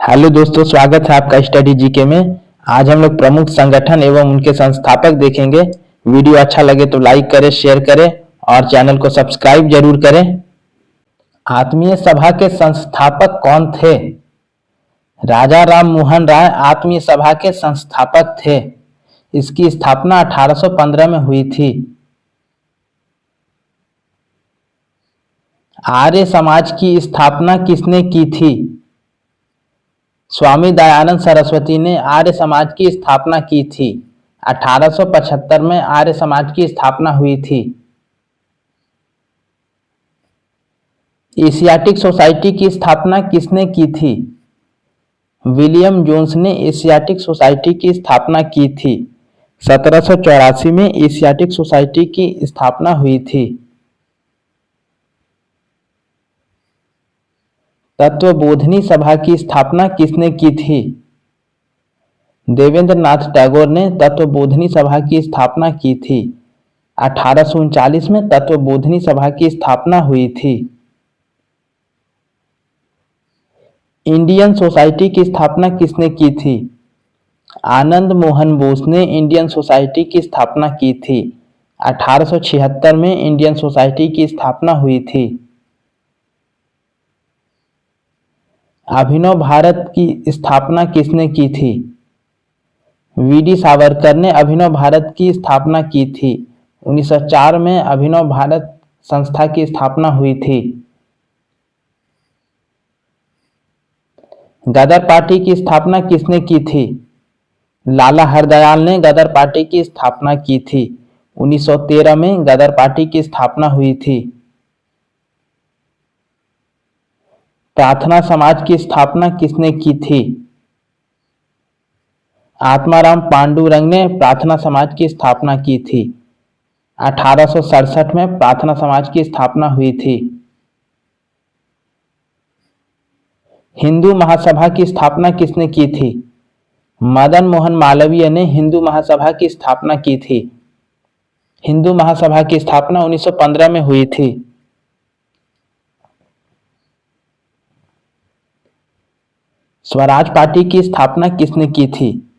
Hello दोस्तों, स्वागत है आपका स्टडी जीके में। आज हम लोग प्रमुख संगठन एवं उनके संस्थापक देखेंगे। वीडियो अच्छा लगे तो लाइक करें, शेयर करें और चैनल को सब्सक्राइब जरूर करें। आत्मीय सभा के संस्थापक कौन थे? राजा राम मोहन राय आत्मीय सभा के संस्थापक थे। इसकी स्थापना 1815 में हुई थी। आर्य समाज की स्थापना किसने की थी? स्वामी दयानंद सरस्वती ने आर्य समाज की स्थापना की थी। 1875 में आर्य समाज की स्थापना हुई थी। एशियाटिक सोसाइटी की स्थापना किसने की थी? विलियम जोन्स ने एशियाटिक सोसाइटी की स्थापना की थी। 1784 में एशियाटिक सोसाइटी की स्थापना हुई थी। तत्वबोधिनी सभा की स्थापना किसने की थी? देवेंद्र नाथ टैगोर ने तत्वबोधिनी सभा की स्थापना की थी। 1839 में तत्वबोधिनी सभा की स्थापना हुई थी। इंडियन सोसाइटी की स्थापना किसने की थी? आनंद मोहन बोस ने इंडियन सोसाइटी की स्थापना की थी। 1876 में इंडियन सोसाइटी की स्थापना हुई थी। अभिनव भारत की स्थापना किसने की थी? वीडी सावरकर ने अभिनव भारत की स्थापना की थी। 1904 में अभिनव भारत संस्था की स्थापना हुई थी। गदर पार्टी की स्थापना किसने की थी? लाला हरदयाल ने गदर पार्टी की स्थापना की थी। 1913 में गदर पार्टी की स्थापना हुई थी। प्रार्थना समाज की स्थापना किसने की थी? आत्माराम पांडुरंग ने प्रार्थना समाज की स्थापना की थी। 1867 में प्रार्थना समाज की स्थापना हुई थी। हिंदू महासभा की स्थापना किसने की थी? मदन मोहन मालवीय ने हिंदू महासभा की स्थापना की थी। हिंदू महासभा की स्थापना 1915 में हुई थी। स्वराज पार्टी की स्थापना किसने की थी?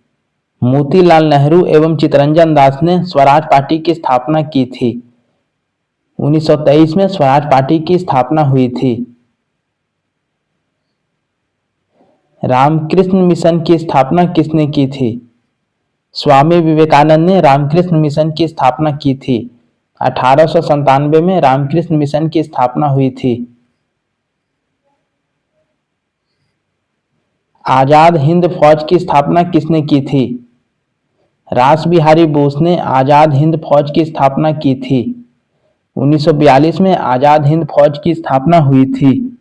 मोतीलाल नेहरू एवं चित्तरंजन दास ने स्वराज पार्टी की स्थापना की थी। 1923 में स्वराज पार्टी की स्थापना हुई थी। रामकृष्ण मिशन की स्थापना किसने की थी? स्वामी विवेकानंद ने रामकृष्ण मिशन की स्थापना की थी। 1897 में रामकृष्ण मिशन की स्थापना हुई थी। आजाद हिंद फौज की स्थापना किसने की थी? रास बिहारी बोस ने आजाद हिंद फौज की स्थापना की थी। 1942 में आजाद हिंद फौज की स्थापना हुई थी।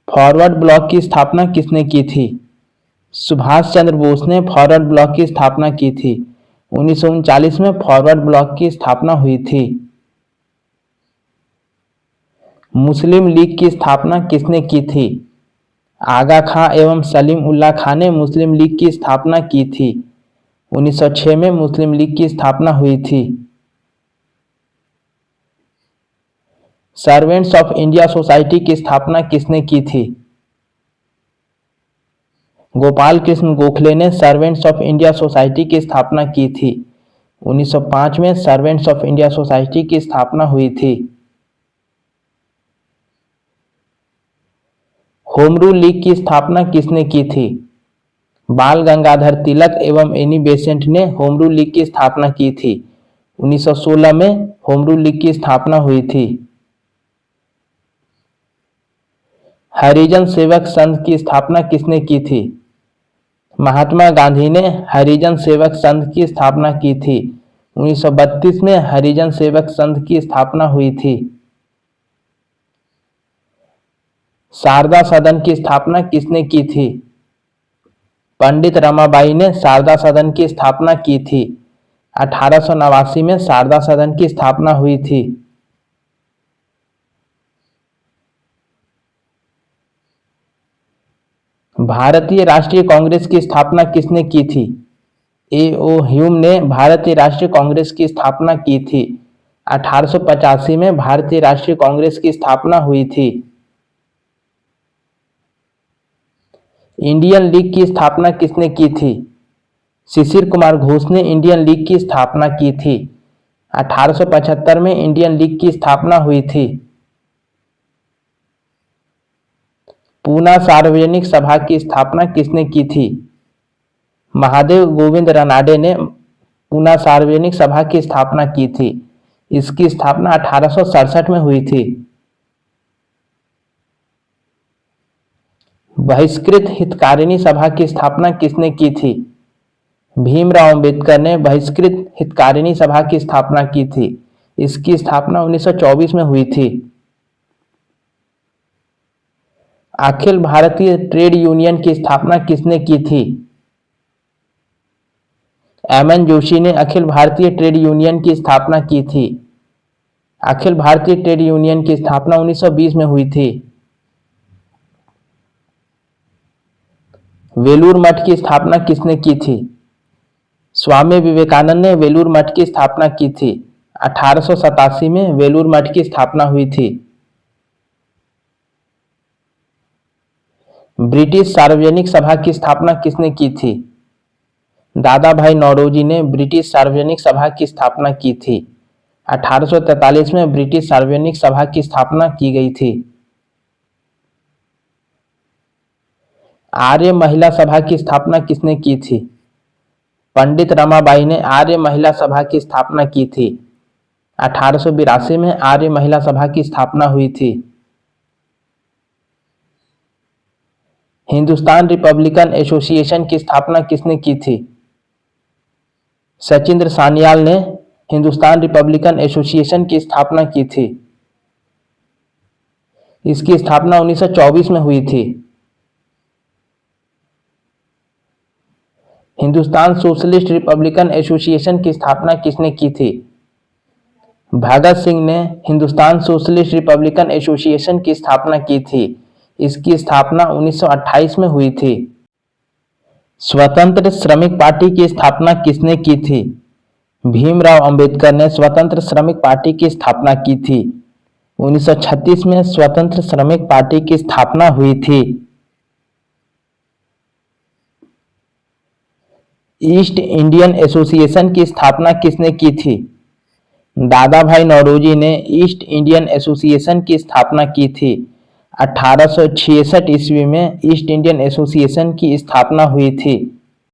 फॉरवर्ड ब्लॉक की स्थापना किसने की थी? सुभाष चंद्र बोस ने फॉरवर्ड ब्लॉक की स्थापना की थी। 1939 में फॉरवर्ड ब्लॉक की स्थापना हुई थी। मुस्लिम लीग की स्थापना किसने की थी? आगा खां एवं सलीम उल्लाह खां ने मुस्लिम लीग की स्थापना की थी। 1906 में मुस्लिम लीग की स्थापना हुई थी। सर्वेंट्स ऑफ इंडिया सोसाइटी की स्थापना किसने की थी? गोपाल कृष्ण गोखले ने सर्वेंट्स ऑफ इंडिया सोसाइटी की स्थापना की थी। 1905 में सर्वेंट्स ऑफ इंडिया सोसाइटी की स्थापना हुई थी। होम रूल लीग की स्थापना किसने की थी? बाल गंगाधर तिलक एवं एनी बेसेंट ने होम रूल लीग की स्थापना की थी। 1916 में होम रूल लीग की स्थापना हुई थी। हरिजन सेवक संघ की स्थापना किसने की थी? महात्मा गांधी ने हरिजन सेवक संघ की स्थापना की थी। 1932 में हरिजन सेवक संघ की स्थापना हुई थी। शारदा सदन की स्थापना किसने की थी? पंडित रमाबाई ने शारदा सदन की स्थापना की थी। 1889 में शारदा सदन की स्थापना हुई थी। भारतीय राष्ट्रीय कांग्रेस की स्थापना किसने की थी? ए.ओ. ह्यूम ने भारतीय राष्ट्रीय कांग्रेस की स्थापना की थी। 1885 में भारतीय राष्ट्रीय कांग्रेस की स्थापना हुई थी। इंडियन लीग की स्थापना किसने की थी? शिशिर कुमार घोष ने इंडियन लीग की स्थापना की थी। 1875 में इंडियन लीग की स्थापना हुई थी। पूना सार्वजनिक सभा की स्थापना किसने की थी? महादेव गोविंद रानडे ने पूना सार्वजनिक सभा की स्थापना की थी। इसकी स्थापना 1867 में हुई थी। बहिष्कृत हितकारिणी सभा की स्थापना किसने की थी? भीमराव अंबेडकर ने बहिष्कृत हितकारिणी सभा की स्थापना की थी। इसकी स्थापना 1924 में हुई थी। अखिल भारतीय ट्रेड यूनियन की स्थापना किसने की थी? एमएन जोशी ने अखिल भारतीय ट्रेड यूनियन की स्थापना की थी। अखिल भारतीय ट्रेड यूनियन की स्थापना 1920 में हुई थी। वेलूर मठ की स्थापना किसने की थी? स्वामी विवेकानंद ने वेलूर मठ की स्थापना की थी। 1887 में वेलूर मठ की स्थापना हुई थी। ब्रिटिश सार्वजनिक सभा की स्थापना किसने की थी? दादा भाई नौरोजी ने ब्रिटिश सार्वजनिक सभा की स्थापना की थी। 1843 में ब्रिटिश सार्वजनिक सभा की स्थापना की गई थी। आर्य महिला सभा की स्थापना किसने की थी? पंडित रमाबाई ने आर्य महिला सभा की स्थापना की थी। 1882 में आर्य महिला सभा की स्थापना हुई थी। हिंदुस्तान रिपब्लिकन एसोसिएशन की स्थापना किसने की थी? सचिंद्र सान्याल ने हिंदुस्तान रिपब्लिकन एसोसिएशन की स्थापना की थी। इसकी स्थापना 1924 में हुई थी। हिंदुस्तान सोशलिस्ट रिपब्लिकन एसोसिएशन की स्थापना किसने की थी? भगत सिंह ने हिंदुस्तान सोशलिस्ट रिपब्लिकन एसोसिएशन की स्थापना की थी। इसकी स्थापना 1928 में हुई थी। स्वतंत्र श्रमिक पार्टी की स्थापना किसने की थी? भीमराव अंबेडकर ने स्वतंत्र श्रमिक पार्टी की स्थापना की थी। 1936 में स्वतंत्र श्रमिक पार्टी की स्थापना हुई थी। ईस्ट इंडियन एसोसिएशन की स्थापना किसने की थी? दादा भाई नौरोजी ने ईस्ट इंडियन एसोसिएशन की स्थापना की थी। 1866 ईस्वी में ईस्ट इंडियन एसोसिएशन की स्थापना हुई थी।